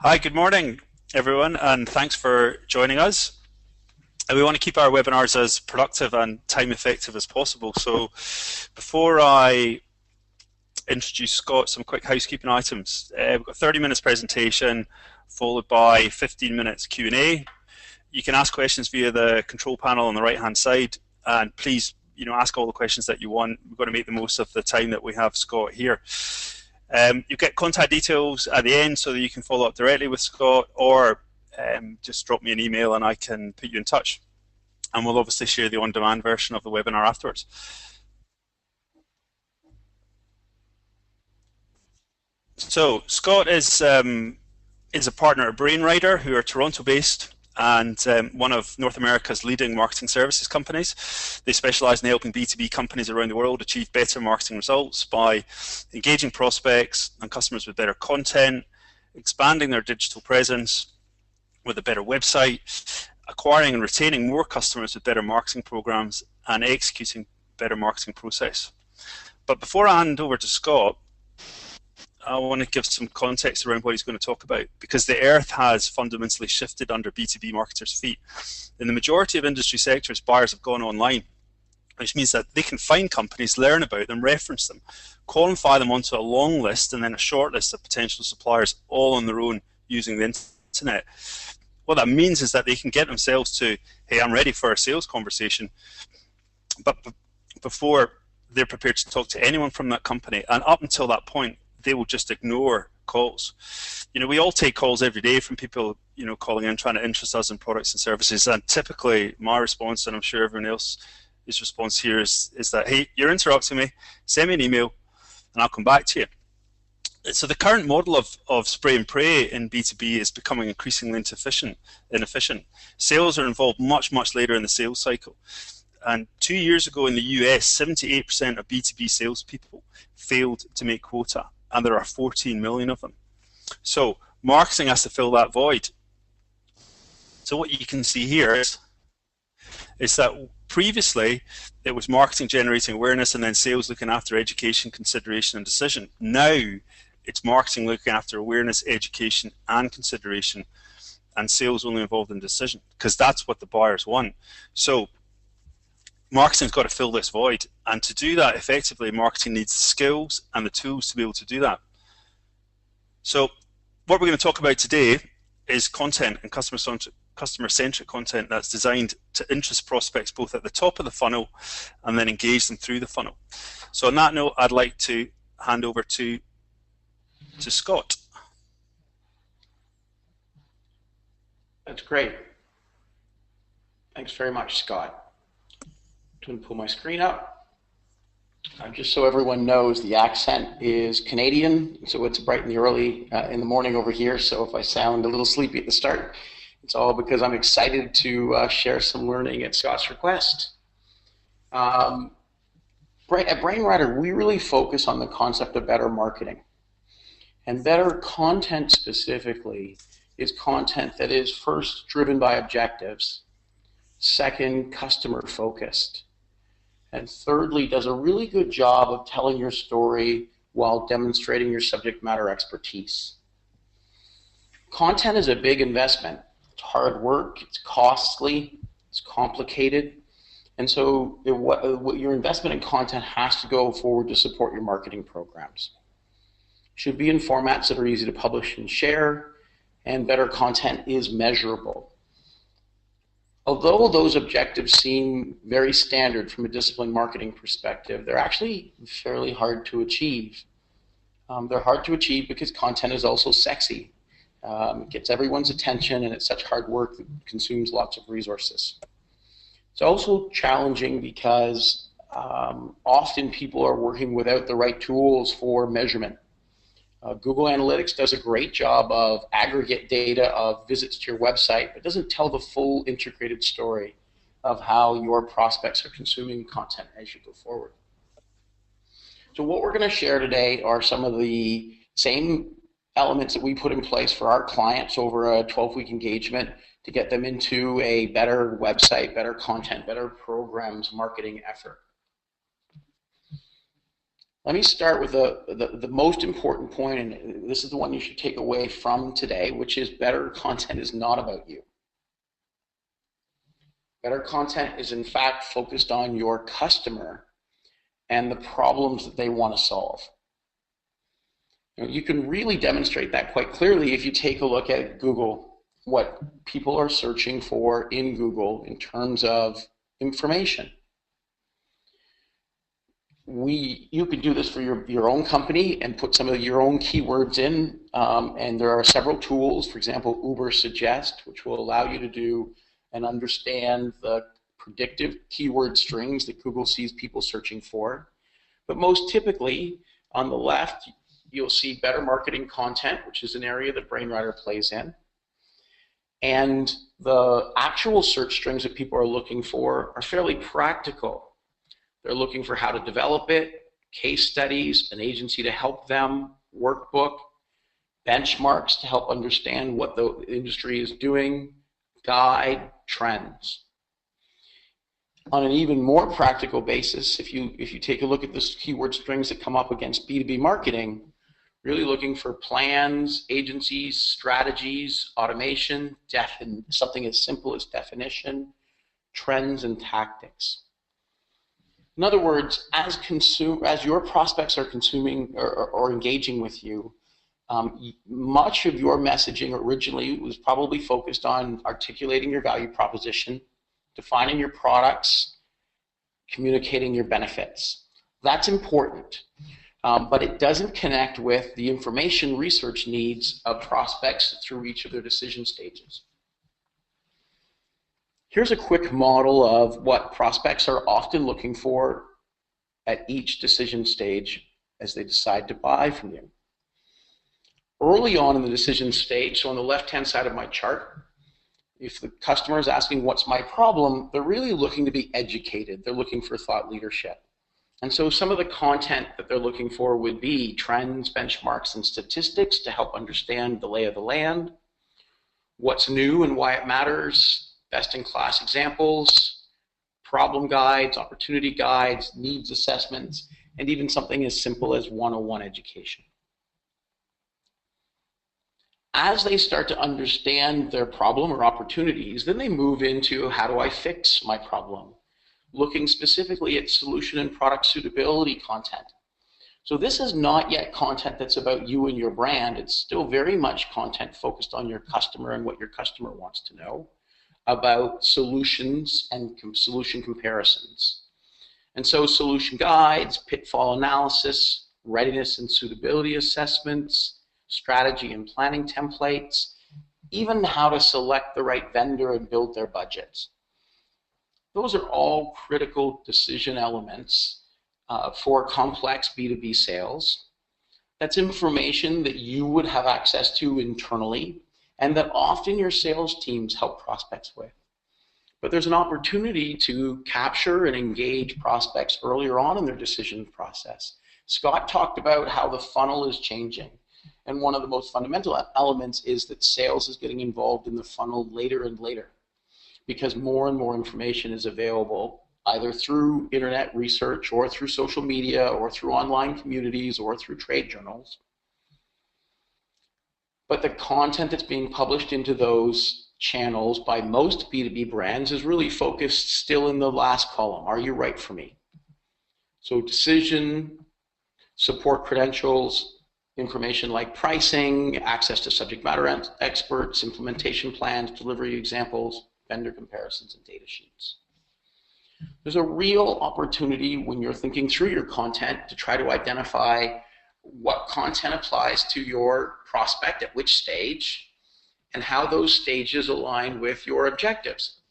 Hi, good morning, everyone, and thanks for joining us. We want to keep our webinars as productive and time effective as possible. So before I introduce Scott, some quick housekeeping items. We've got a 30 minutes presentation followed by 15 minutes Q&A. You can ask questions via the control panel on the right hand side, and please ask all the questions that you want. We've got to make the most of the time that we have Scott here. You get contact details at the end so that you can follow up directly with Scott, or just drop me an email and I can put you in touch. And we'll obviously share the on-demand version of the webinar afterwards. So Scott is a partner at Brainrider, who are Toronto-based and one of North America's leading marketing services companies. They specialize in helping B2B companies around the world achieve better marketing results by engaging prospects and customers with better content, expanding their digital presence with a better website, acquiring and retaining more customers with better marketing programs, and executing better marketing process. But before I hand over to Scott, I want to give some context around what he's going to talk about, because the earth has fundamentally shifted under B2B marketers' feet. In the majority of industry sectors, buyers have gone online, which means that they can find companies, learn about them, reference them, qualify them onto a long list and then a short list of potential suppliers, all on their own using the internet. What that means is that they can get themselves to, hey, I'm ready for a sales conversation, but before they're prepared to talk to anyone from that company, and up until that point, they will just ignore calls. We all take calls every day from people, calling in, trying to interest us in products and services. And typically my response, and I'm sure everyone else's response here is that, hey, you're interrupting me, send me an email and I'll come back to you. So the current model of spray and pray in B2B is becoming increasingly inefficient. Sales are involved much, much later in the sales cycle. And 2 years ago in the US, 78% of B2B salespeople failed to make quota, and there are 14 million of them. So marketing has to fill that void. So what you can see here is that previously it was marketing generating awareness and then sales looking after education, consideration, and decision. Now it's marketing looking after awareness, education, and consideration, and sales only involved in decision, because that's what the buyers want. So marketing's got to fill this void, and to do that effectively, marketing needs the skills and the tools to be able to do that. So what we're going to talk about today is content and customer-centric content that's designed to interest prospects both at the top of the funnel and then engage them through the funnel. So on that note, I'd like to hand over to Scott. That's great. Thanks very much, Scott. I'm going to pull my screen up. Just so everyone knows, the accent is Canadian, so it's bright and early in the morning over here, so if I sound a little sleepy at the start, it's all because I'm excited to share some learning at Scott's request. At Brainrider, we really focus on the concept of better marketing. And better content specifically is content that is first driven by objectives, second, customer focused, and thirdly, does a really good job of telling your story while demonstrating your subject matter expertise. Content is a big investment. It's hard work, it's costly, it's complicated, and so your investment in content has to go forward to support your marketing programs. It should be in formats that are easy to publish and share, and better content is measurable. Although those objectives seem very standard from a disciplined marketing perspective, they're actually fairly hard to achieve. They're hard to achieve because content is also sexy. It gets everyone's attention, and it's such hard work that consumes lots of resources. It's also challenging because often people are working without the right tools for measurement. Google Analytics does a great job of aggregate data of visits to your website, but doesn't tell the full integrated story of how your prospects are consuming content as you go forward. So what we're going to share today are some of the same elements that we put in place for our clients over a 12-week engagement to get them into a better website, better content, better programs, marketing effort. Let me start with the most important point, and this is the one you should take away from today, which is better content is not about you. Better content is in fact focused on your customer and the problems that they want to solve. You can really demonstrate that quite clearly if you take a look at Google, what people are searching for in Google in terms of information. You could do this for your own company and put some of your own keywords in, and there are several tools, for example, Uber Suggest, which will allow you to do and understand the predictive keyword strings that Google sees people searching for. But most typically, on the left, you'll see better marketing content, which is an area that Brainrider plays in. And the actual search strings that people are looking for are fairly practical. They're looking for how to develop it, case studies, an agency to help them, workbook, benchmarks to help understand what the industry is doing, guide, trends. On an even more practical basis, if you take a look at the keyword strings that come up against B2B marketing, really looking for plans, agencies, strategies, automation, something as simple as definition, trends, and tactics. In other words, as your prospects are consuming or engaging with you, much of your messaging originally was probably focused on articulating your value proposition, defining your products, communicating your benefits. That's important, but it doesn't connect with the information research needs of prospects through each of their decision stages. Here's a quick model of what prospects are often looking for at each decision stage as they decide to buy from you. Early on in the decision stage, so on the left-hand side of my chart, if the customer is asking, what's my problem, they're really looking to be educated. They're looking for thought leadership. And so some of the content that they're looking for would be trends, benchmarks, and statistics to help understand the lay of the land, what's new and why it matters, best-in-class examples, problem guides, opportunity guides, needs assessments, and even something as simple as 101 education. As they start to understand their problem or opportunities, then they move into how do I fix my problem, looking specifically at solution and product suitability content. So this is not yet content that's about you and your brand. It's still very much content focused on your customer and what your customer wants to know about solutions and solution comparisons. And so solution guides, pitfall analysis, readiness and suitability assessments, strategy and planning templates, even how to select the right vendor and build their budgets. Those are all critical decision elements for complex B2B sales. That's information that you would have access to internally and that often your sales teams help prospects with. But there's an opportunity to capture and engage prospects earlier on in their decision process. Scott talked about how the funnel is changing. And one of the most fundamental elements is that sales is getting involved in the funnel later and later because more and more information is available either through internet research or through social media or through online communities or through trade journals. But the content that's being published into those channels by most B2B brands is really focused still in the last column. Are you right for me? So decision, support credentials, information like pricing, access to subject matter experts, implementation plans, delivery examples, vendor comparisons, and data sheets. There's a real opportunity when you're thinking through your content to try to identify what content applies to your prospect at which stage and how those stages align with your objectives.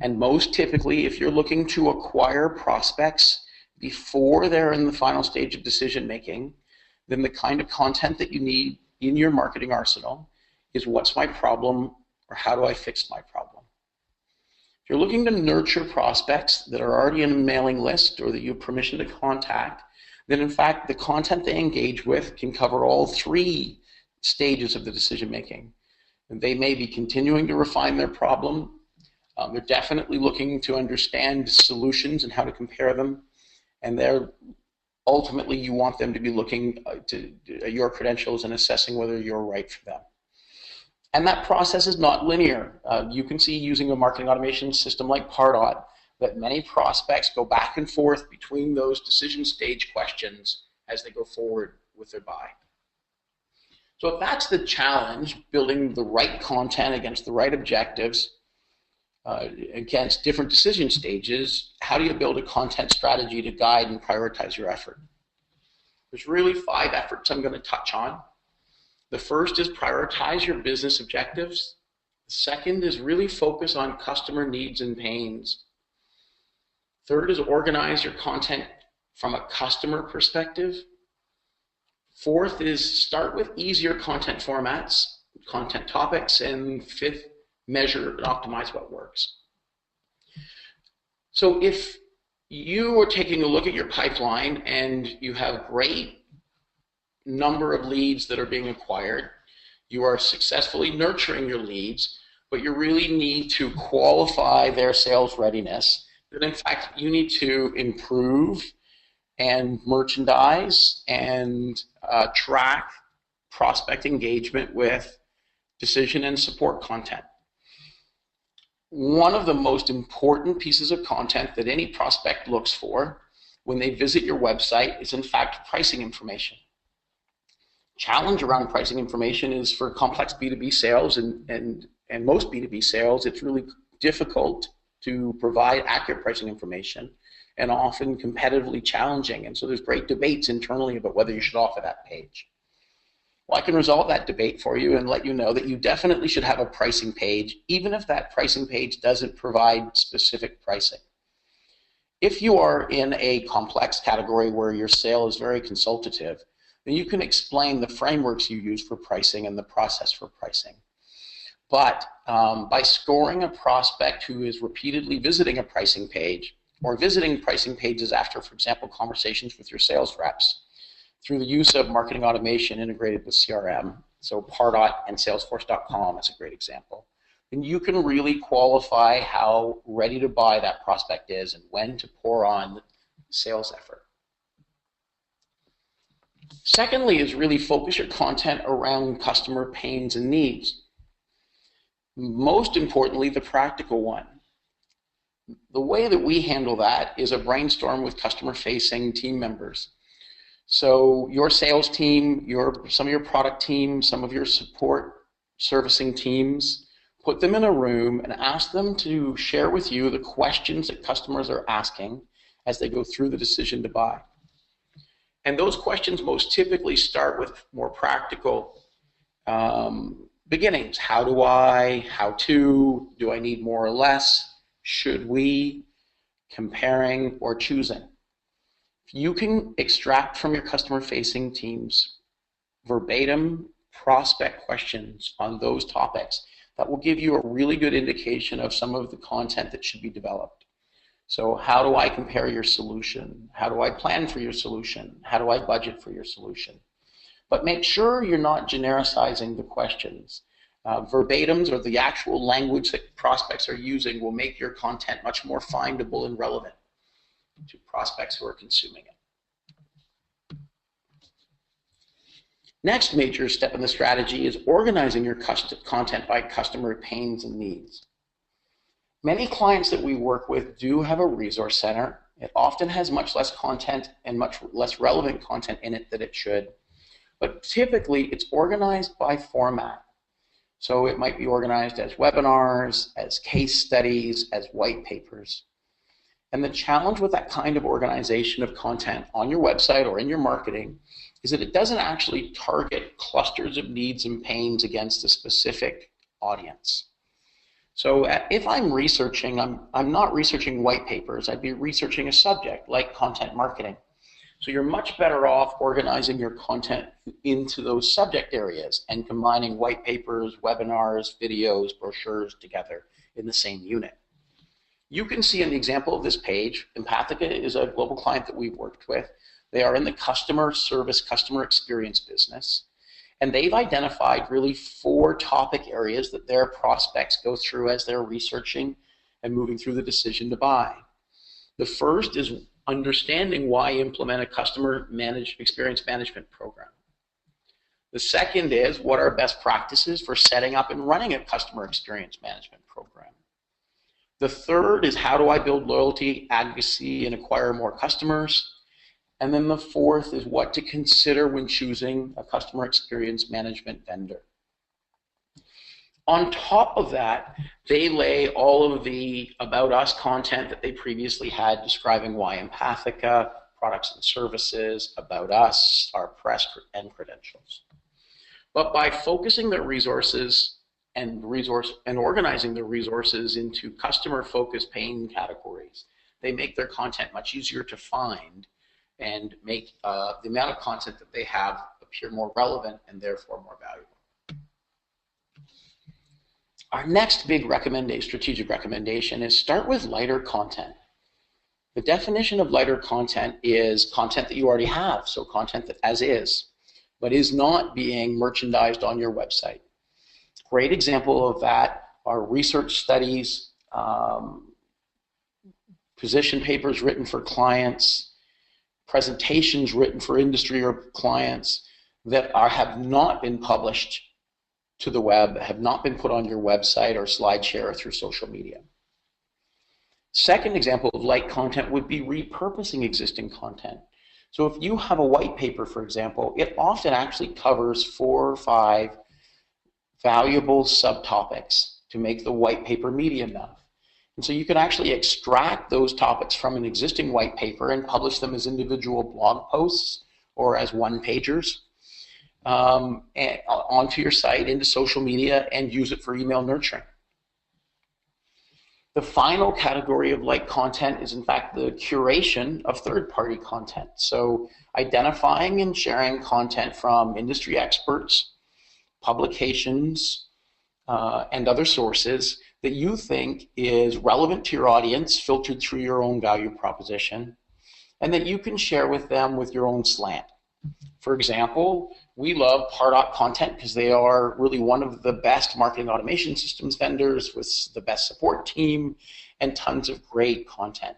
And most typically, if you're looking to acquire prospects before they're in the final stage of decision making, then the kind of content that you need in your marketing arsenal is what's my problem or how do I fix my problem. If you're looking to nurture prospects that are already in a mailing list or that you have permission to contact, then in fact the content they engage with can cover all three stages of the decision making. And they may be continuing to refine their problem. They're definitely looking to understand solutions and how to compare them. And they're Ultimately, you want them to be looking to your credentials and assessing whether you're right for them. And that process is not linear. You can see using a marketing automation system like Pardot that many prospects go back and forth between those decision stage questions as they go forward with their buy. So if that's the challenge, building the right content against the right objectives, against different decision stages, how do you build a content strategy to guide and prioritize your effort? There's really 5 efforts I'm going to touch on. The first is prioritize your business objectives. The second is really focus on customer needs and pains. Third is organize your content from a customer perspective. Fourth is start with easier content formats, content topics, and fifth, measure and optimize what works. So if you are taking a look at your pipeline and you have great number of leads that are being acquired, you are successfully nurturing your leads, but you really need to qualify their sales readiness, then in fact you need to improve and merchandise and track prospect engagement with decision and support content. One of the most important pieces of content that any prospect looks for when they visit your website is in fact pricing information. Challenge around pricing information is for complex B2B sales and most B2B sales, it's really difficult to provide accurate pricing information and often competitively challenging. And so there's great debates internally about whether you should offer that page. Well, I can resolve that debate for you and let you know that you definitely should have a pricing page, even if that pricing page doesn't provide specific pricing. If you are in a complex category where your sale is very consultative, then you can explain the frameworks you use for pricing and the process for pricing. But by scoring a prospect who is repeatedly visiting a pricing page or visiting pricing pages after, for example, conversations with your sales reps, through the use of marketing automation integrated with CRM, so Pardot and Salesforce.com is a great example, then you can really qualify how ready to buy that prospect is and when to pour on the sales effort. Secondly is really focus your content around customer pains and needs. Most importantly, the practical one. The way that we handle that is a brainstorm with customer-facing team members. So your sales team, some of your product team, some of your support servicing teams, put them in a room and ask them to share with you the questions that customers are asking as they go through the decision to buy. And those questions most typically start with more practical beginnings. How do I? How to? Do I need more or less? Should we? Comparing or choosing. You can extract from your customer-facing teams verbatim prospect questions on those topics that will give you a really good indication of some of the content that should be developed. So how do I compare your solution? How do I plan for your solution? How do I budget for your solution? But make sure you're not genericizing the questions. Verbatims or the actual language that prospects are using will make your content much more findable and relevant to prospects who are consuming it. Next major step in the strategy is organizing your content by customer pains and needs. Many clients that we work with do have a resource center. It often has much less content and much less relevant content in it than it should. But typically it's organized by format. So it might be organized as webinars, as case studies, as white papers. And the challenge with that kind of organization of content on your website or in your marketing is that it doesn't actually target clusters of needs and pains against a specific audience. So if I'm researching, I'm not researching white papers, I'd be researching a subject like content marketing. So you're much better off organizing your content into those subject areas and combining white papers, webinars, videos, brochures together in the same unit. You can see an example of this page. Empathica is a global client that we've worked with. They are in the customer service, customer experience business. And they've identified really 4 topic areas that their prospects go through as they're researching and moving through the decision to buy. The first is understanding why implement a experience management program. The second is, what are best practices for setting up and running a customer experience management program? The third is, how do I build loyalty, advocacy, and acquire more customers? And then the fourth is what to consider when choosing a customer experience management vendor. On top of that, they lay all of the About Us content that they previously had, describing why Empathica, products and services, About Us, our press and credentials. But by focusing their resources and organizing their resources into customer-focused pain categories, they make their content much easier to find and make the amount of content that they have appear more relevant and therefore more valuable. Our next big strategic recommendation is start with lighter content. The definition of lighter content is content that you already have, so content that as is, but is not being merchandised on your website. Great example of that are research studies, position papers written for clients, presentations written for industry or clients that have not been published to the web, have not been put on your website or SlideShare or through social media. Second example of light content would be repurposing existing content. So if you have a white paper, for example, it often actually covers 4 or 5 valuable subtopics to make the white paper meaty enough. And so you can actually extract those topics from an existing white paper and publish them as individual blog posts or as one-pagers onto your site, into social media, and use it for email nurturing. The final category of light content is, in fact, the curation of third-party content. So identifying and sharing content from industry experts, publications, and other sources that you think is relevant to your audience, filtered through your own value proposition, and that you can share with them with your own slant. For example, we love Pardot content because they are really one of the best marketing automation systems vendors with the best support team and tons of great content.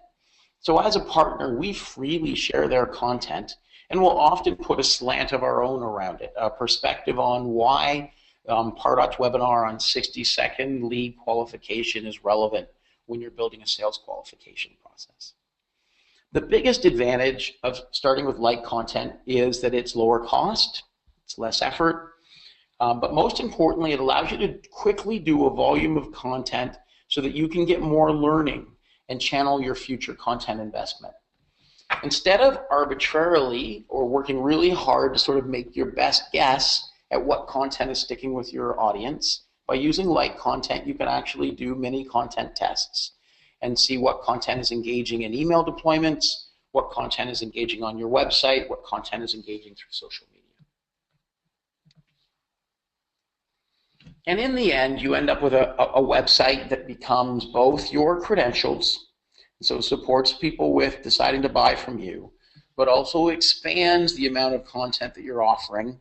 So as a partner, we freely share their content, and we'll often put a slant of our own around it, a perspective on why Pardot's webinar on 60-second lead qualification is relevant when you're building a sales qualification process. The biggest advantage of starting with light content is that it's lower cost, it's less effort, but most importantly, it allows you to quickly do a volume of content so that you can get more learning and channel your future content investment. Instead of arbitrarily or working really hard to sort of make your best guess at what content is sticking with your audience, by using light content, you can actually do mini content tests and see what content is engaging in email deployments, what content is engaging on your website, what content is engaging through social media. And in the end, you end up with a website that becomes both your credentials, so it supports people with deciding to buy from you, but also expands the amount of content that you're offering,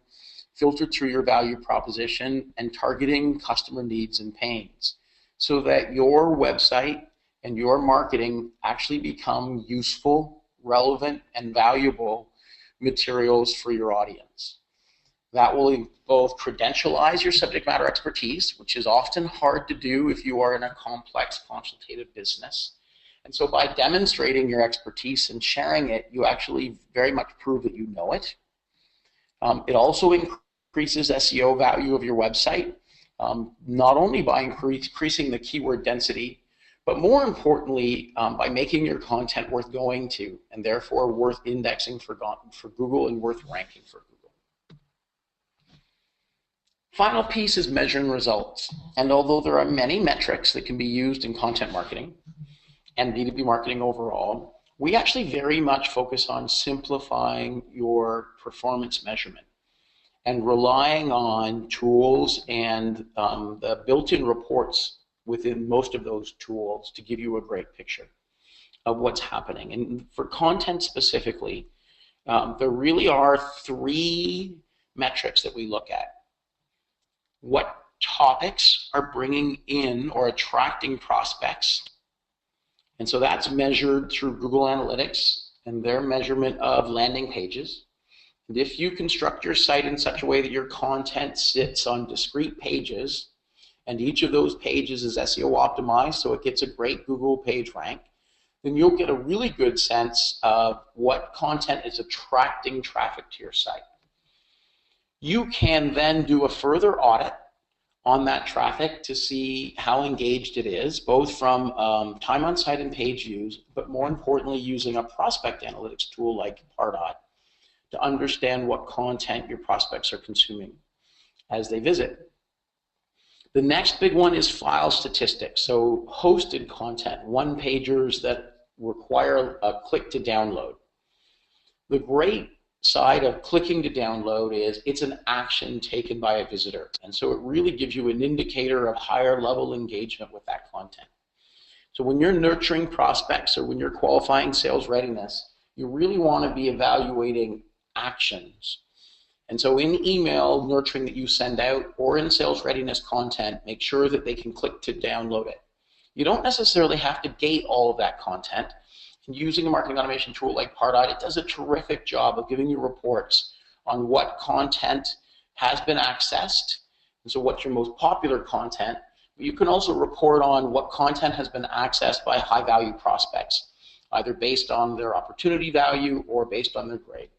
filtered through your value proposition and targeting customer needs and pains, so that your website and your marketing actually become useful, relevant, and valuable materials for your audience. That will both credentialize your subject matter expertise, which is often hard to do if you are in a complex consultative business. And so by demonstrating your expertise and sharing it, you actually very much prove that you know it. It also increases SEO value of your website, not only by increasing the keyword density, but more importantly, by making your content worth going to, and therefore worth indexing for Google and worth ranking for Google. Final piece is measuring results. And although there are many metrics that can be used in content marketing and B2B marketing overall, we actually very much focus on simplifying your performance measurement and relying on tools and the built-in reports within most of those tools to give you a great picture of what's happening. And for content specifically, there really are 3 metrics that we look at. What topics are bringing in or attracting prospects? And so that's measured through Google Analytics and their measurement of landing pages. And if you construct your site in such a way that your content sits on discrete pages, and each of those pages is SEO optimized so it gets a great Google page rank, then you'll get a really good sense of what content is attracting traffic to your site. You can then do a further audit on that traffic to see how engaged it is, both from time on site and page views, but more importantly using a prospect analytics tool like Pardot to understand what content your prospects are consuming as they visit. The next big one is file statistics, so hosted content, one-pagers that require a click to download. The great side of clicking to download is it's an action taken by a visitor, and so it really gives you an indicator of higher level engagement with that content. So when you're nurturing prospects or when you're qualifying sales readiness, you really want to be evaluating actions. And so in email nurturing that you send out or in sales readiness content, make sure that they can click to download it. You don't necessarily have to gate all of that content. And using a marketing automation tool like Pardot, it does a terrific job of giving you reports on what content has been accessed, and so what's your most popular content. But you can also report on what content has been accessed by high-value prospects, either based on their opportunity value or based on their grade.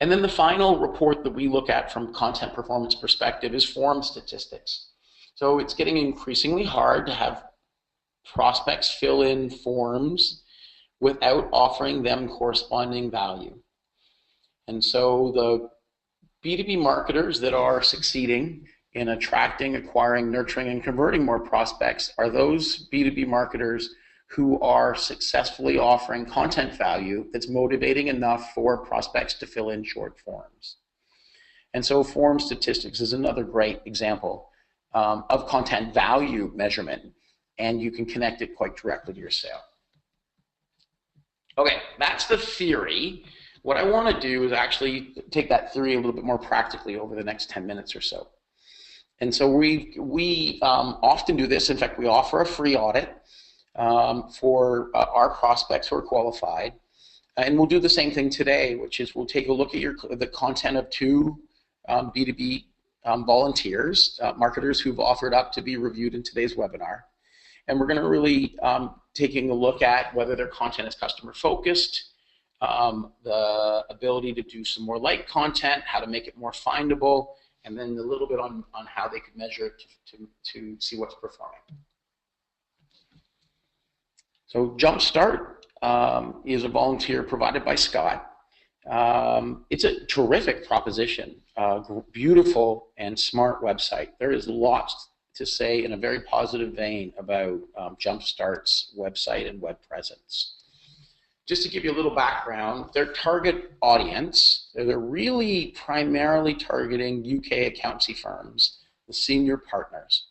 And then the final report that we look at from content performance perspective is form statistics. So it's getting increasingly hard to have prospects fill in forms without offering them corresponding value. And so the B2B marketers that are succeeding in attracting, acquiring, nurturing, and converting more prospects are those B2B marketers who are successfully offering content value that's motivating enough for prospects to fill in short forms. And so form statistics is another great example of content value measurement, and you can connect it quite directly to your sale. Okay, that's the theory. What I want to do is actually take that theory a little bit more practically over the next 10 minutes or so. And so we often do this. In fact, we offer a free audit for our prospects who are qualified, and we'll do the same thing today, which is we'll take a look at the content of two B2B volunteers, marketers who've offered up to be reviewed in today's webinar, and we're going to really taking a look at whether their content is customer focused, the ability to do some more light content, how to make it more findable, and then a little bit on how they could measure it to see what's performing. So Jumpstart is a volunteer provided by Scott. It's a terrific proposition, beautiful and smart website. There is lots to say in a very positive vein about Jumpstart's website and web presence. Just to give you a little background, their target audience, they're really primarily targeting UK accountancy firms, the senior partners.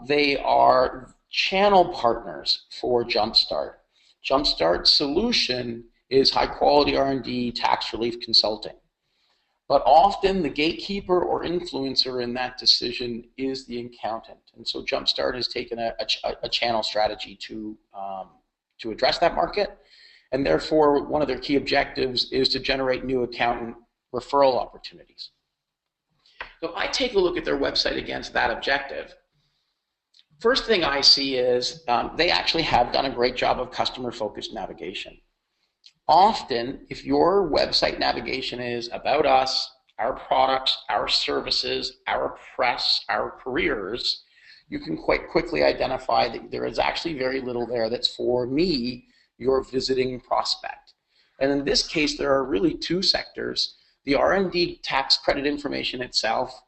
They are channel partners for Jumpstart. Jumpstart's solution is high quality R&D tax relief consulting. But often the gatekeeper or influencer in that decision is the accountant. And so Jumpstart has taken a channel strategy to address that market. And therefore, one of their key objectives is to generate new accountant referral opportunities. So if I take a look at their website against that objective, first thing I see is they actually have done a great job of customer-focused navigation. Often, if your website navigation is about us, our products, our services, our press, our careers, you can quite quickly identify that there is actually very little there that's for me, your visiting prospect. And in this case, there are really two sectors. The R&D tax credit information itself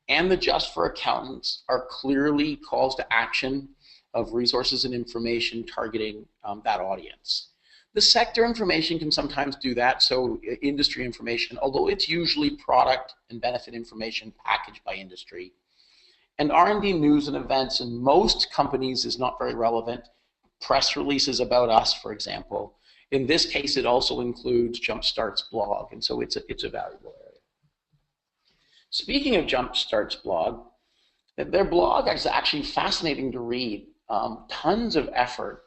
and the Just for Accountants are clearly calls to action of resources and information targeting that audience. The sector information can sometimes do that, so industry information, although it's usually product and benefit information packaged by industry. And R&D news and events in most companies is not very relevant. Press releases about us, for example. In this case, it also includes Jumpstart's blog, and so it's a valuable area. Speaking of Jumpstart's blog, their blog is actually fascinating to read. Tons of effort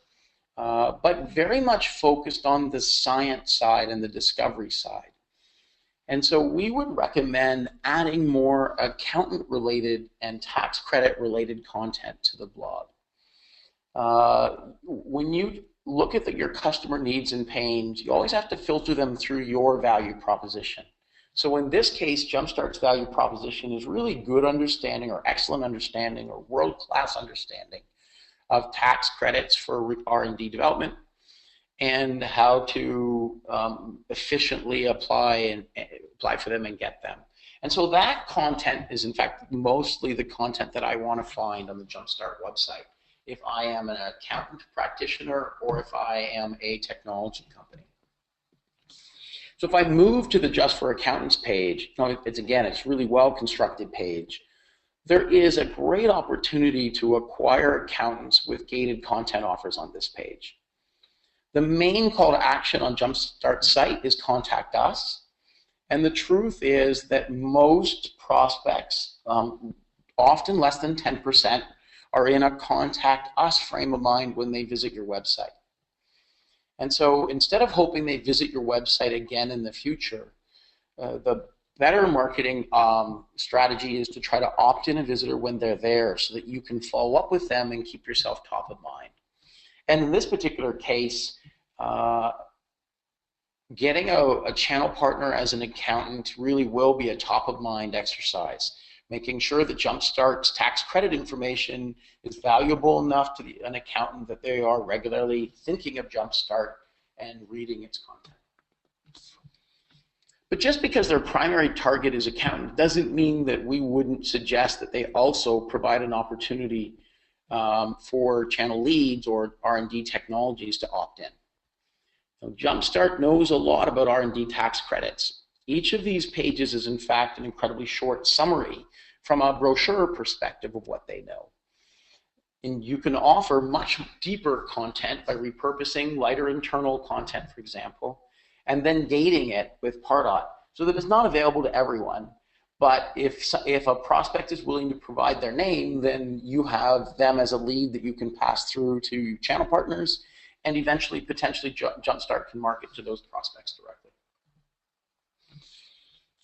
but very much focused on the science side and the discovery side. And so we would recommend adding more accountant-related and tax credit-related content to the blog. When you look at your customer needs and pains, you always have to filter them through your value proposition. So in this case, Jumpstart's value proposition is really good understanding or excellent understanding or world-class understanding of tax credits for R&D development and how to efficiently apply for them and get them. And so that content is in fact mostly the content that I want to find on the Jumpstart website if I am an accountant practitioner or if I am a technology company. So if I move to the Just for Accountants page, it's really well constructed page. There is a great opportunity to acquire accountants with gated content offers on this page. The main call to action on Jumpstart's site is contact us. And the truth is that most prospects, often less than 10%, are in a contact us frame of mind when they visit your website. And so instead of hoping they visit your website again in the future, the better marketing strategy is to try to opt in a visitor when they're there so that you can follow up with them and keep yourself top of mind. And in this particular case, getting a channel partner as an accountant really will be a top of mind exercise. Making sure that Jumpstart's tax credit information is valuable enough to an accountant that they are regularly thinking of Jumpstart and reading its content. But just because their primary target is accountant doesn't mean that we wouldn't suggest that they also provide an opportunity for channel leads or R&D technologies to opt in. Now, Jumpstart knows a lot about R&D tax credits. Each of these pages is in fact an incredibly short summary from a brochure perspective of what they know. And you can offer much deeper content by repurposing lighter internal content, for example, and then gating it with Pardot so that it's not available to everyone. But if a prospect is willing to provide their name, then you have them as a lead that you can pass through to channel partners, and eventually, potentially, Jumpstart can market to those prospects directly.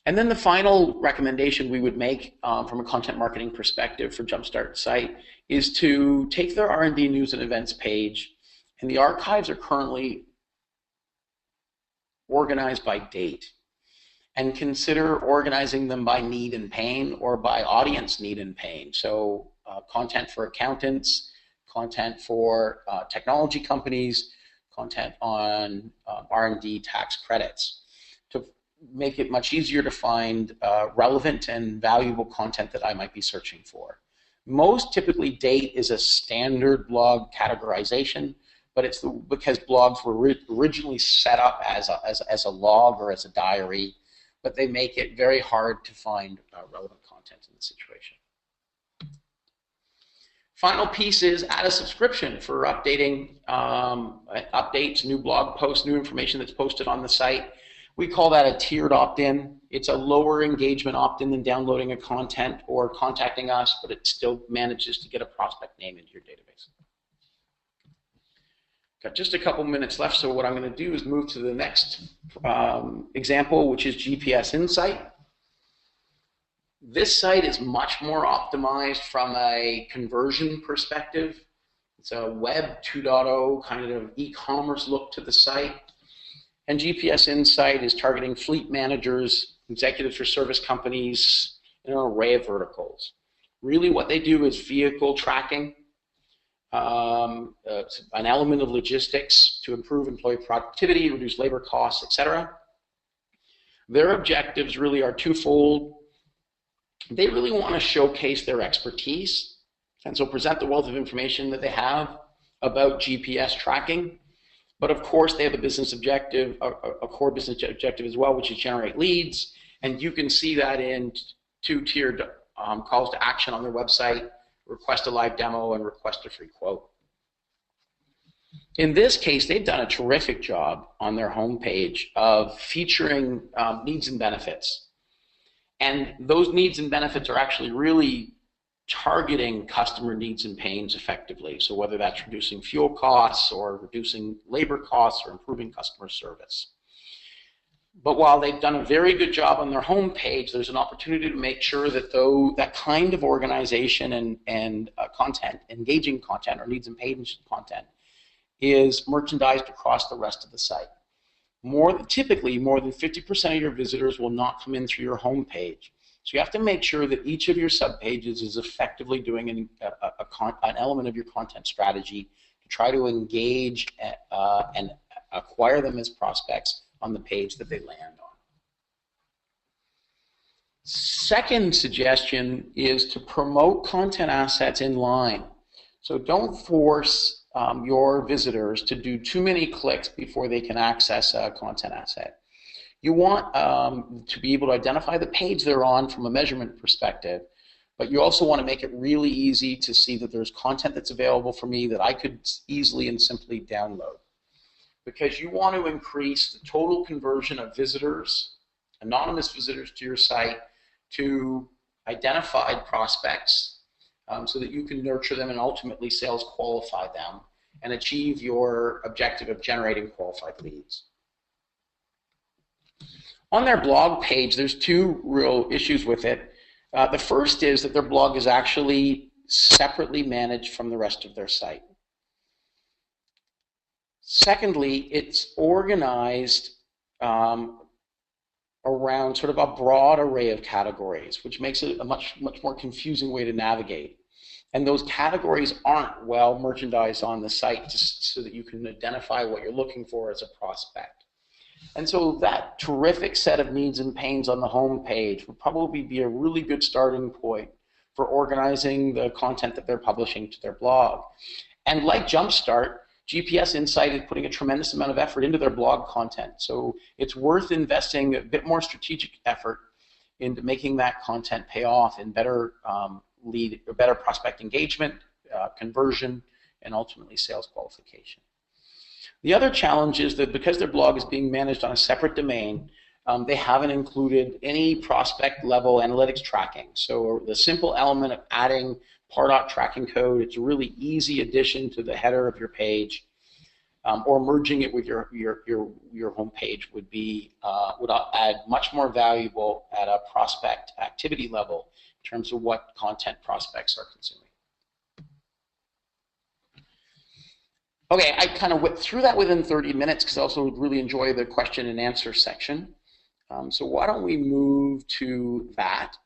And then the final recommendation we would make from a content marketing perspective for Jumpstart's site is to take their R&D news and events page, and the archives are currently organized by date, and consider organizing them by need and pain or by audience need and pain. So content for accountants, content for technology companies, content on R&D tax credits, to make it much easier to find relevant and valuable content that I might be searching for. Most typically, date is a standard blog categorization, but it's because blogs were originally set up as a log or as a diary, but they make it very hard to find relevant content in the situation. Final piece is add a subscription for updating updates, new blog posts, new information that's posted on the site. We call that a tiered opt-in. It's a lower engagement opt-in than downloading a content or contacting us, but it still manages to get a prospect name into your database. Got just a couple minutes left, so what I'm going to do is move to the next example, which is GPS Insight. This site is much more optimized from a conversion perspective. It's a Web 2.0 kind of e-commerce look to the site. And GPS Insight is targeting fleet managers, executives for service companies, in an array of verticals. Really what they do is vehicle tracking, an element of logistics to improve employee productivity, reduce labor costs, etc. Their objectives really are twofold. They really want to showcase their expertise, and so present the wealth of information that they have about GPS tracking. But of course, they have a business objective, a core business objective as well, which is generate leads. And you can see that in two-tiered calls to action on their website: request a live demo and request a free quote. In this case, they've done a terrific job on their homepage of featuring needs and benefits. And those needs and benefits are actually really targeting customer needs and pains effectively. So whether that's reducing fuel costs or reducing labor costs or improving customer service. But while they've done a very good job on their homepage, there's an opportunity to make sure that that kind of organization and content, engaging content or needs and pains content, is merchandised across the rest of the site. Typically, more than 50% of your visitors will not come in through your homepage. So you have to make sure that each of your subpages is effectively doing an element of your content strategy to try to engage and acquire them as prospects on the page that they land on. Second suggestion is to promote content assets in line. So don't force your visitors to do too many clicks before they can access a content asset. You want to be able to identify the page they're on from a measurement perspective, but you also want to make it really easy to see that there's content that's available for me that I could easily and simply download. Because you want to increase the total conversion of visitors, anonymous visitors to your site, to identified prospects so that you can nurture them and ultimately sales qualify them and achieve your objective of generating qualified leads. On their blog page, there's two real issues with it. The first is that their blog is actually separately managed from the rest of their site. Secondly, it's organized around sort of a broad array of categories, which makes it a much more confusing way to navigate. And those categories aren't well merchandised on the site just so that you can identify what you're looking for as a prospect. And so that terrific set of needs and pains on the home page would probably be a really good starting point for organizing the content that they're publishing to their blog. And like Jumpstart, GPS Insight is putting a tremendous amount of effort into their blog content. So it's worth investing a bit more strategic effort into making that content pay off in better better prospect engagement, conversion, and ultimately sales qualification. The other challenge is that because their blog is being managed on a separate domain, they haven't included any prospect level analytics tracking. So the simple element of adding Pardot tracking code, it's a really easy addition to the header of your page, or merging it with your home page would add much more valuable at a prospect activity level in terms of what content prospects are consuming. Okay, I kind of went through that within 30 minutes because I also really enjoy the question and answer section. So why don't we move to that?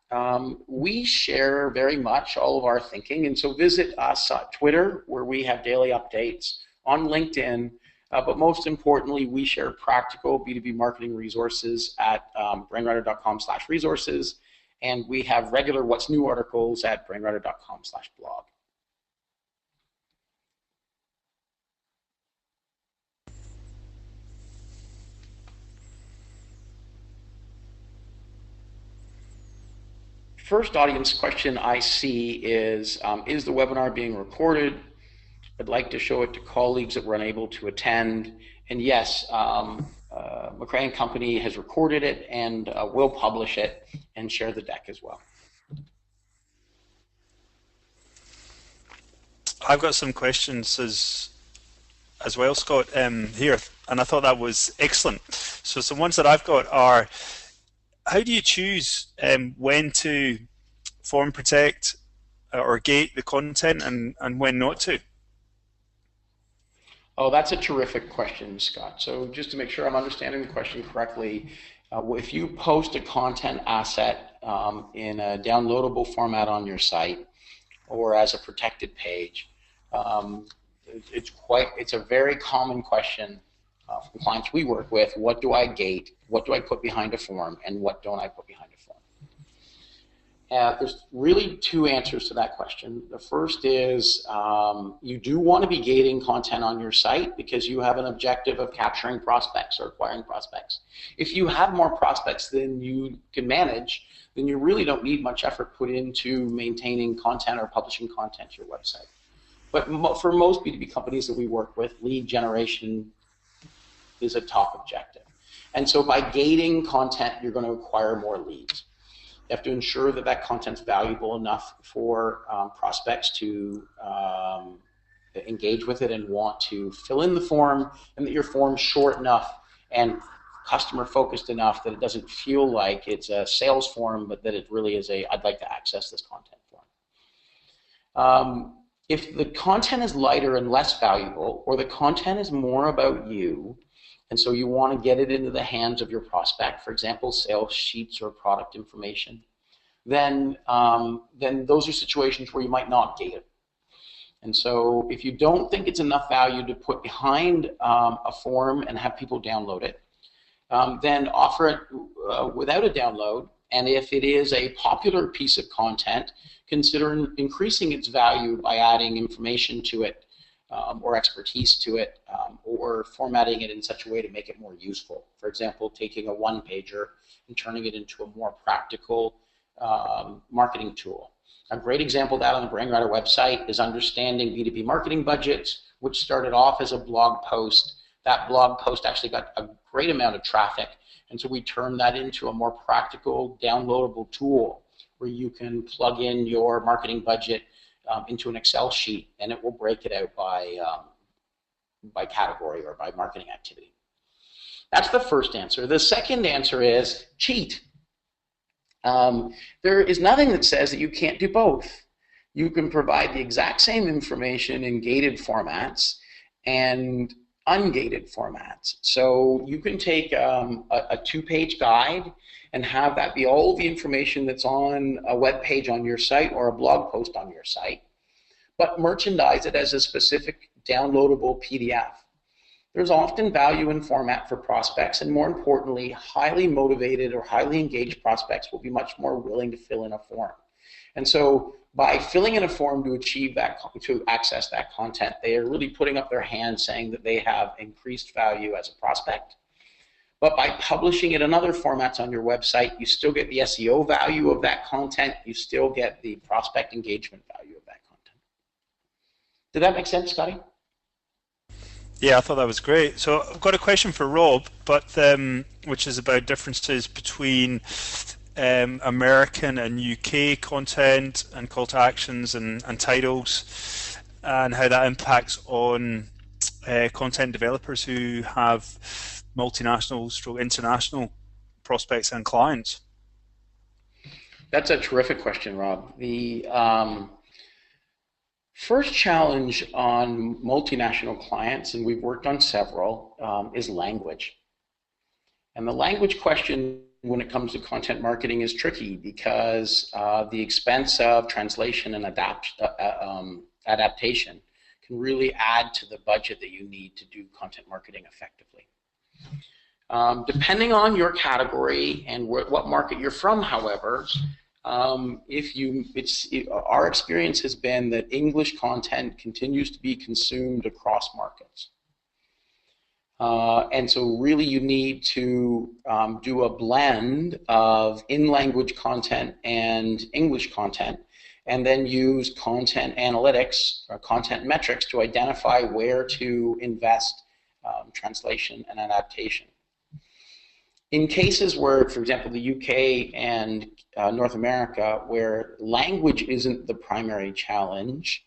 We share very much all of our thinking, and so visit us on Twitter, where we have daily updates, on LinkedIn, but most importantly, we share practical B2B marketing resources at brainrider.com/resources, and we have regular What's New articles at brainrider.com/blog. First audience question I see is the webinar being recorded? I'd like to show it to colleagues that were unable to attend. And yes, McRae and Company has recorded it and will publish it and share the deck as well. I've got some questions as well, Scott, here, and I thought that was excellent. So some ones that I've got are, how do you choose when to form protect or gate the content and when not to? Oh, that's a terrific question, Scott. So just to make sure I'm understanding the question correctly, if you post a content asset in a downloadable format on your site or as a protected page, it's a very common question from clients we work with. What do I gate? What do I put behind a form? And what don't I put behind a form? There's really two answers to that question. The first is you do want to be gating content on your site because you have an objective of capturing prospects or acquiring prospects. If you have more prospects than you can manage, then you really don't need much effort put into maintaining content or publishing content to your website. But for most B2B companies that we work with, lead generation is a top objective. And so by gating content, you're going to acquire more leads. have to ensure that that content's valuable enough for prospects to engage with it and want to fill in the form, and that your form's short enough and customer focused enough that it doesn't feel like it's a sales form, but that it really is a, I'd like to access this content form. If the content is lighter and less valuable, or the content is more about you, and so you want to get it into the hands of your prospect, for example, sales sheets or product information, then those are situations where you might not gate it. And so if you don't think it's enough value to put behind a form and have people download it, then offer it without a download. And if it is a popular piece of content, consider increasing its value by adding information to it, or expertise to it, or formatting it in such a way to make it more useful. For example, taking a one-pager and turning it into a more practical marketing tool. A great example of that on the Brainrider website is understanding B2B marketing budgets, which started off as a blog post. That blog post actually got a great amount of traffic, and so we turned that into a more practical, downloadable tool where you can plug in your marketing budget into an Excel sheet, and it will break it out by category or by marketing activity. That's the first answer. The second answer is cheat. There is nothing that says that you can't do both. You can provide the exact same information in gated formats and ungated formats. So you can take a two-page guide and have that be all the information that's on a web page on your site or a blog post on your site, but merchandise it as a specific downloadable PDF. There's often value in format for prospects, and more importantly, highly motivated or highly engaged prospects will be much more willing to fill in a form. And so by filling in a form to achieve that, to access that content, they are really putting up their hand saying that they have increased value as a prospect. But by publishing it in other formats on your website, you still get the SEO value of that content, you still get the prospect engagement value of that content. Did that make sense, Scotty? Yeah, I thought that was great. So I've got a question for Rob, but which is about differences between American and UK content and call to actions and titles, and how that impacts on content developers who have multinational stroke international prospects and clients. That's a terrific question, Rob. The first challenge on multinational clients, and we've worked on several, is language. And the language question when it comes to content marketing is tricky because the expense of translation and adaptation can really add to the budget that you need to do content marketing effectively. Depending on your category and what market you're from, however, our experience has been that English content continues to be consumed across markets. And so really you need to do a blend of in-language content and English content, and then use content analytics or content metrics to identify where to invest translation and adaptation. In cases where, for example, the UK and North America, where language isn't the primary challenge,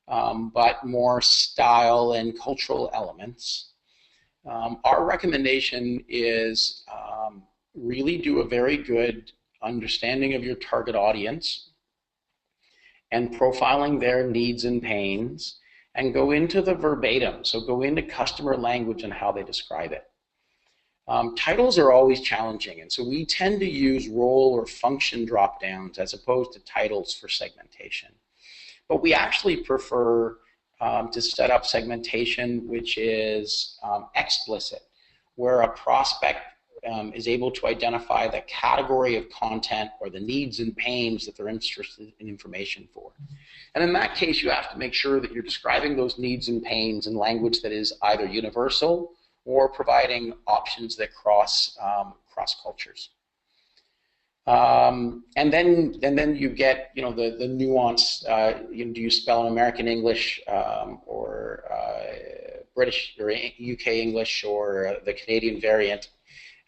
but more style and cultural elements, our recommendation is really do a very good understanding of your target audience and profiling their needs and pains, and go into the verbatim, so go into customer language and how they describe it. Titles are always challenging, and so we tend to use role or function drop-downs as opposed to titles for segmentation. But we actually prefer to set up segmentation which is explicit, where a prospect is able to identify the category of content or the needs and pains that they're interested in information for. And in that case, you have to make sure that you're describing those needs and pains in language that is either universal or providing options that cross cultures. And then you get the nuance. Do you spell American English or British or UK English or the Canadian variant?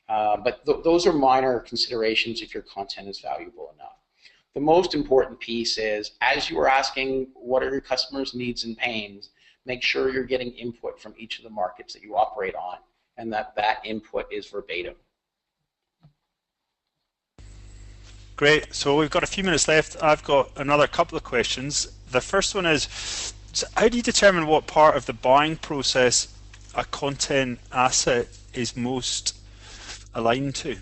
But those are minor considerations if your content is valuable enough. The most important piece is, as you are asking what are your customers' needs and pains, make sure you're getting input from each of the markets that you operate on, and that input is verbatim. Great. So we've got a few minutes left. I've got another couple of questions. The first one is, so how do you determine what part of the buying process a content asset is most aligned to?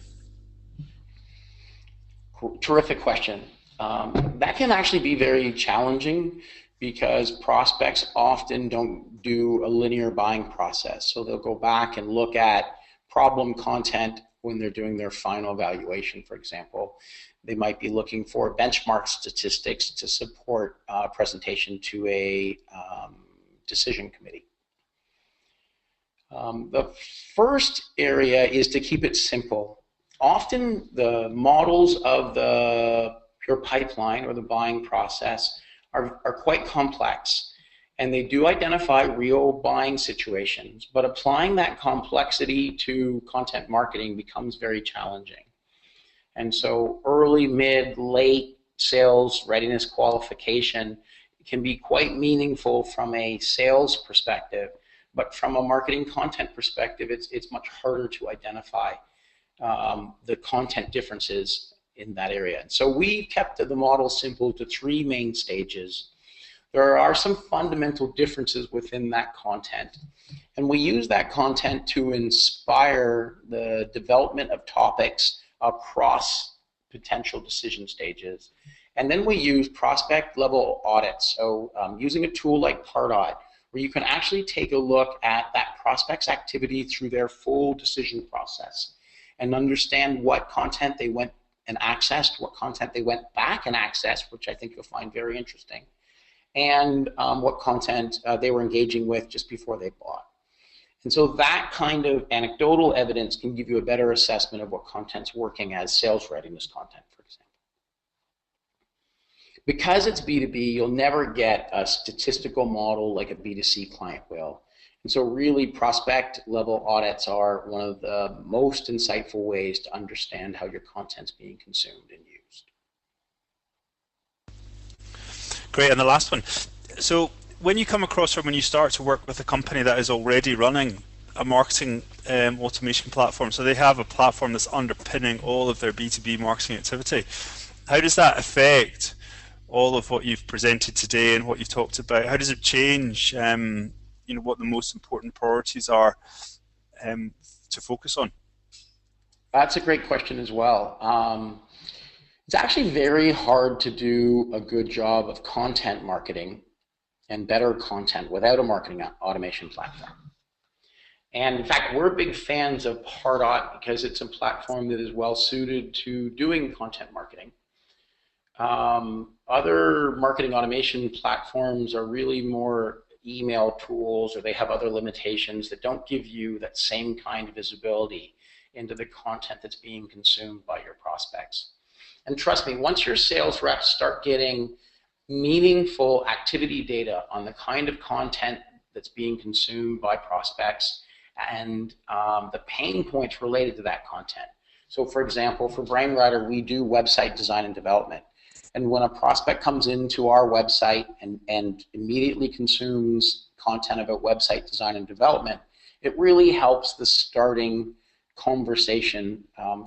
Terrific question. That can actually be very challenging because prospects often don't do a linear buying process. So they'll go back and look at problem content when they're doing their final evaluation, for example. They might be looking for benchmark statistics to support presentation to a decision committee. The first area is to keep it simple. Often the models of your pipeline or the buying process are quite complex, and they do identify real buying situations, but applying that complexity to content marketing becomes very challenging. And so early, mid, late sales readiness qualification can be quite meaningful from a sales perspective, but from a marketing content perspective, it's much harder to identify the content differences in that area. And so we kept the model simple to 3 main stages. There are some fundamental differences within that content, and we use that content to inspire the development of topics across potential decision stages. And then we use prospect level audits. So using a tool like Pardot, where you can actually take a look at that prospect's activity through their full decision process and understand what content they went and accessed, what content they went back and accessed, which I think you'll find very interesting, and what content they were engaging with just before they bought. And so that kind of anecdotal evidence can give you a better assessment of what content's working as sales readiness content, for example. Because it's B2B, you'll never get a statistical model like a B2C client will. And so really prospect level audits are one of the most insightful ways to understand how your content's being consumed and used. Great, and the last one. So when you come across, or when you start to work with a company that is already running a marketing automation platform, so they have a platform that's underpinning all of their B2B marketing activity, how does that affect all of what you've presented today and what you've talked about? How does it change what the most important priorities are to focus on? That's a great question as well. It's actually very hard to do a good job of content marketing and better content without a marketing automation platform. And in fact, we're big fans of Pardot because it's a platform that is well suited to doing content marketing. Other marketing automation platforms are really more email tools, or they have other limitations that don't give you that same kind of visibility into the content that's being consumed by your prospects. And trust me, once your sales reps start getting meaningful activity data on the kind of content that's being consumed by prospects and the pain points related to that content. So for example, for Brainrider, we do website design and development. And when a prospect comes into our website and immediately consumes content about website design and development, it really helps the starting conversation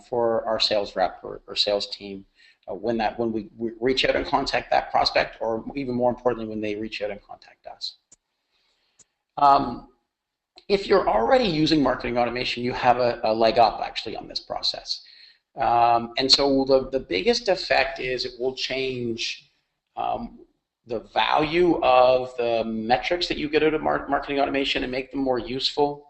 for our sales rep or sales team when we reach out and contact that prospect, or even more importantly, when they reach out and contact us. If you're already using marketing automation, you have a leg up actually on this process. And so the biggest effect is it will change the value of the metrics that you get out of marketing automation and make them more useful.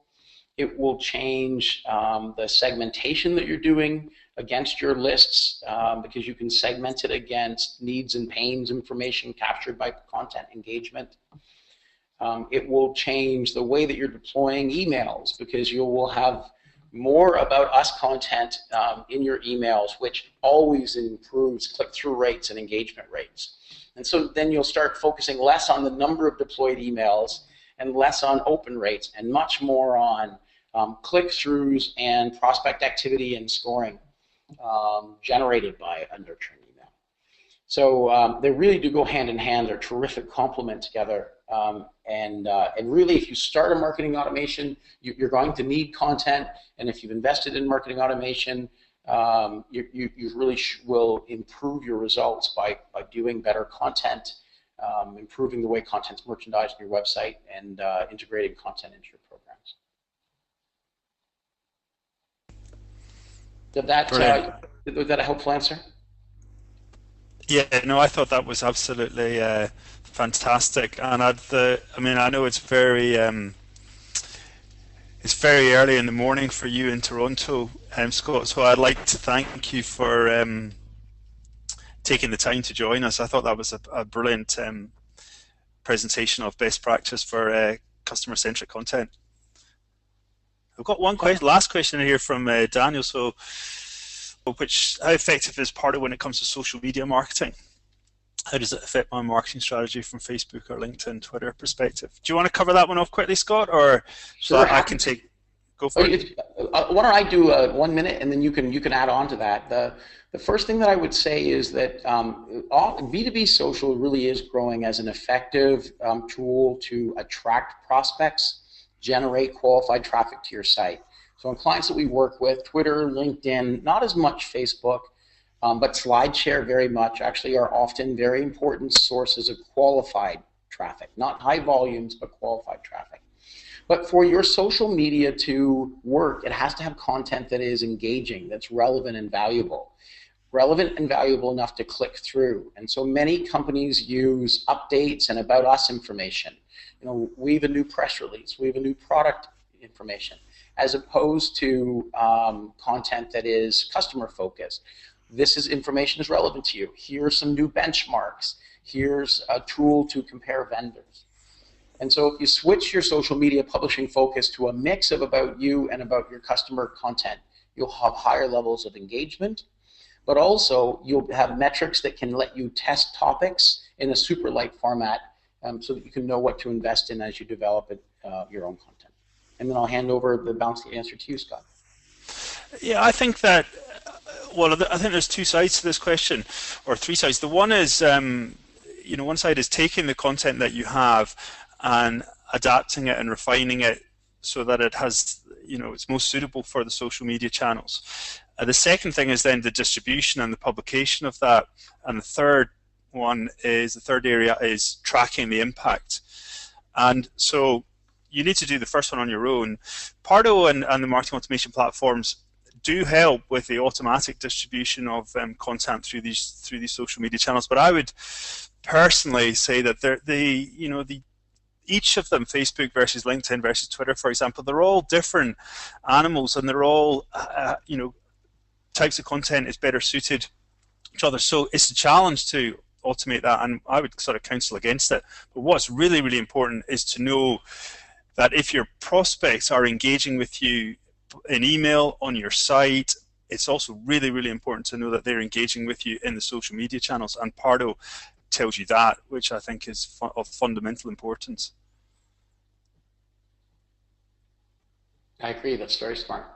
It will change the segmentation that you're doing against your lists because you can segment it against needs and pains information captured by content engagement. It will change the way that you're deploying emails because you will have more about us content in your emails, which always improves click-through rates and engagement rates. And so then you'll start focusing less on the number of deployed emails and less on open rates and much more on click-throughs and prospect activity and scoring generated by a nurturing email. So they really do go hand in hand. They're a terrific complement together. And really, if you start a marketing automation, you're going to need content. And if you've invested in marketing automation, you really will improve your results by doing better content, improving the way content's merchandised on your website, and integrating content into your programs. Was that a helpful answer? Yeah, no, I thought that was absolutely fantastic, and I mean, I know it's very early in the morning for you in Toronto, Scott. So I'd like to thank you for taking the time to join us. I thought that was a brilliant presentation of best practice for customer-centric content. I've got one last question here from Daniel. So, how effective is Pardo when it comes to social media marketing? How does it affect my marketing strategy from Facebook or LinkedIn, Twitter perspective? Do you want to cover that one off quickly, Scott, or so I can go for it? Why don't I do 1 minute, and then you can add on to that. The first thing that I would say is that B2B social really is growing as an effective tool to attract prospects, generate qualified traffic to your site. So on clients that we work with, Twitter, LinkedIn, not as much Facebook, but SlideShare very much, actually are often very important sources of qualified traffic. Not high volumes, but qualified traffic. But for your social media to work, it has to have content that is engaging, that's relevant and valuable. Relevant and valuable enough to click through. And so many companies use updates and about us information. You know, we have a new press release, we have a new product information, as opposed to content that is customer focused. This is information is relevant to you. Here's some new benchmarks. Here's a tool to compare vendors. And so if you switch your social media publishing focus to a mix of about you and about your customer content, you'll have higher levels of engagement, but also you'll have metrics that can let you test topics in a super light format so that you can know what to invest in as you develop your own content. And then I'll hand over the balance of the answer to you, Scott. Yeah, I think that, well, I think there's two sides to this question, or three sides. The one is, you know, one side is taking the content that you have and adapting it and refining it so that it has, you know, it's most suitable for the social media channels. The second thing is then the distribution and the publication of that. And the third area is tracking the impact. And so you need to do the first one on your own. Pardo and the marketing automation platforms do help with the automatic distribution of content through these social media channels. But I would personally say that each of them, Facebook versus LinkedIn versus Twitter, for example, they're all different animals, and they're all types of content is better suited to each other. So it's a challenge to automate that, and I would sort of counsel against it. But what's really, really important is to know that if your prospects are engaging with you in email, on your site, it's also really, really important to know that they're engaging with you in the social media channels, and Pardo tells you that, which I think is of fundamental importance. I agree, that's very smart.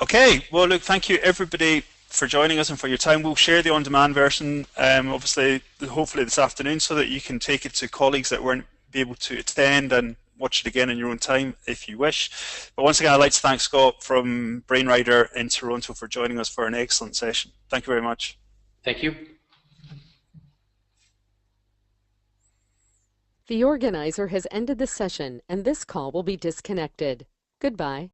Okay, well, look, thank you everybody for joining us and for your time. We'll share the on-demand version, obviously, hopefully this afternoon, so that you can take it to colleagues that weren't able to attend and watch it again in your own time if you wish. But once again, I'd like to thank Scott from Brainrider in Toronto for joining us for an excellent session. Thank you very much. Thank you. The organizer has ended the session, and this call will be disconnected. Goodbye.